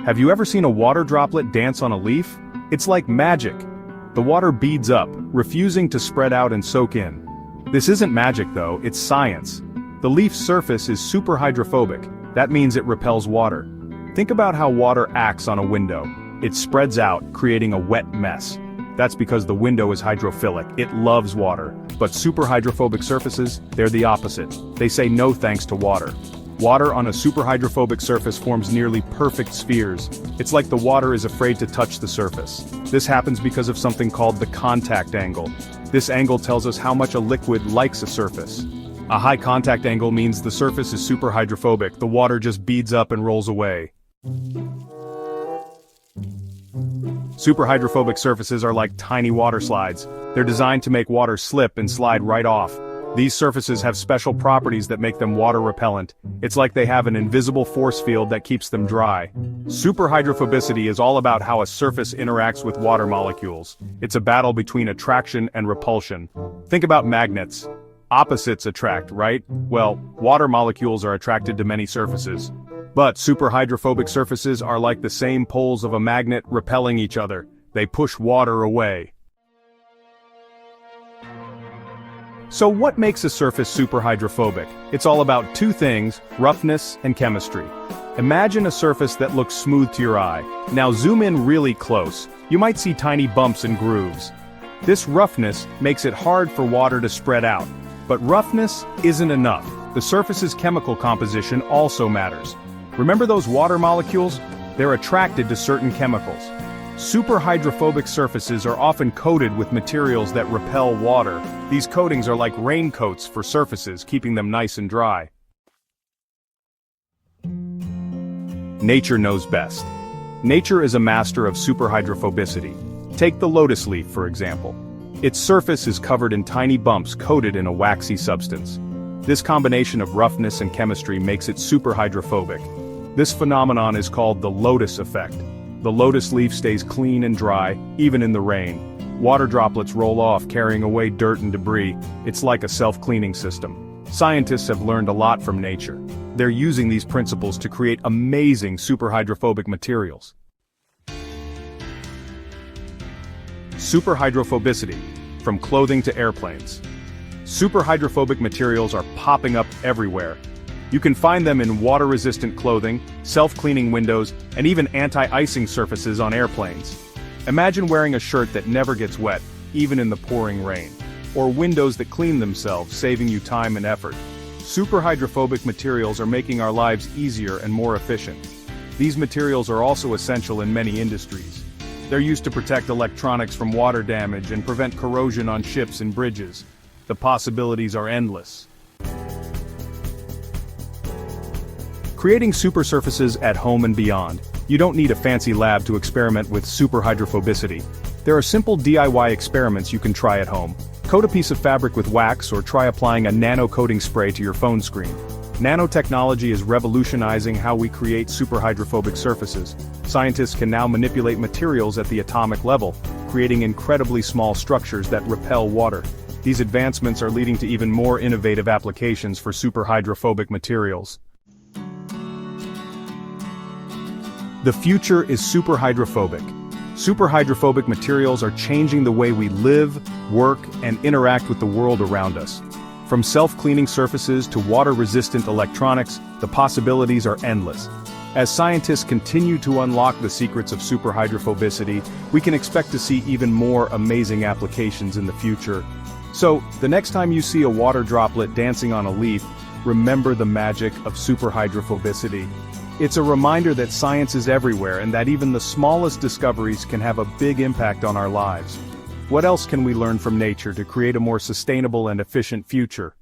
Have you ever seen a water droplet dance on a leaf? It's like magic. The water beads up, refusing to spread out and soak in. This isn't magic though, it's science. The leaf's surface is super hydrophobic. That means it repels water. Think about how water acts on a window. It spreads out, creating a wet mess. That's because the window is hydrophilic, it loves water. But super hydrophobic surfaces, they're the opposite. They say no thanks to water. Water on a super hydrophobic surface forms nearly perfect spheres. It's like the water is afraid to touch the surface. This happens because of something called the contact angle. This angle tells us how much a liquid likes a surface. A high contact angle means the surface is super hydrophobic, the water just beads up and rolls away. Super hydrophobic surfaces are like tiny water slides. They're designed to make water slip and slide right off. These surfaces have special properties that make them water repellent. It's like they have an invisible force field that keeps them dry. Super hydrophobicity is all about how a surface interacts with water molecules. It's a battle between attraction and repulsion. Think about magnets. Opposites attract, right? Well, water molecules are attracted to many surfaces. But super hydrophobic surfaces are like the same poles of a magnet repelling each other. They push water away. So what makes a surface super hydrophobic? It's all about two things, roughness and chemistry. Imagine a surface that looks smooth to your eye. Now zoom in really close. You might see tiny bumps and grooves. This roughness makes it hard for water to spread out. But roughness isn't enough. The surface's chemical composition also matters. Remember those water molecules? They're attracted to certain chemicals. Super hydrophobic surfaces are often coated with materials that repel water. These coatings are like raincoats for surfaces, keeping them nice and dry. Nature knows best. Nature is a master of super hydrophobicity. Take the lotus leaf, for example. Its surface is covered in tiny bumps coated in a waxy substance. This combination of roughness and chemistry makes it super hydrophobic. This phenomenon is called the Lotus Effect. The lotus leaf stays clean and dry, even in the rain. Water droplets roll off, carrying away dirt and debris. It's like a self-cleaning system. Scientists have learned a lot from nature. They're using these principles to create amazing super hydrophobic materials. Super hydrophobicity, from clothing to airplanes. Super hydrophobic materials are popping up everywhere. You can find them in water-resistant clothing, self-cleaning windows, and even anti-icing surfaces on airplanes. Imagine wearing a shirt that never gets wet, even in the pouring rain. Or windows that clean themselves, saving you time and effort. Super hydrophobic materials are making our lives easier and more efficient. These materials are also essential in many industries. They're used to protect electronics from water damage and prevent corrosion on ships and bridges. The possibilities are endless. Creating super surfaces at home and beyond. You don't need a fancy lab to experiment with super hydrophobicity. There are simple DIY experiments you can try at home. Coat a piece of fabric with wax or try applying a nano coating spray to your phone screen. Nanotechnology is revolutionizing how we create super hydrophobic surfaces. Scientists can now manipulate materials at the atomic level, creating incredibly small structures that repel water. These advancements are leading to even more innovative applications for super hydrophobic materials. The future is super hydrophobic. Super hydrophobic materials are changing the way we live, work, and interact with the world around us. From self-cleaning surfaces to water-resistant electronics, the possibilities are endless. As scientists continue to unlock the secrets of super hydrophobicity, we can expect to see even more amazing applications in the future. So, the next time you see a water droplet dancing on a leaf, remember the magic of super hydrophobicity. It's a reminder that science is everywhere and that even the smallest discoveries can have a big impact on our lives. What else can we learn from nature to create a more sustainable and efficient future?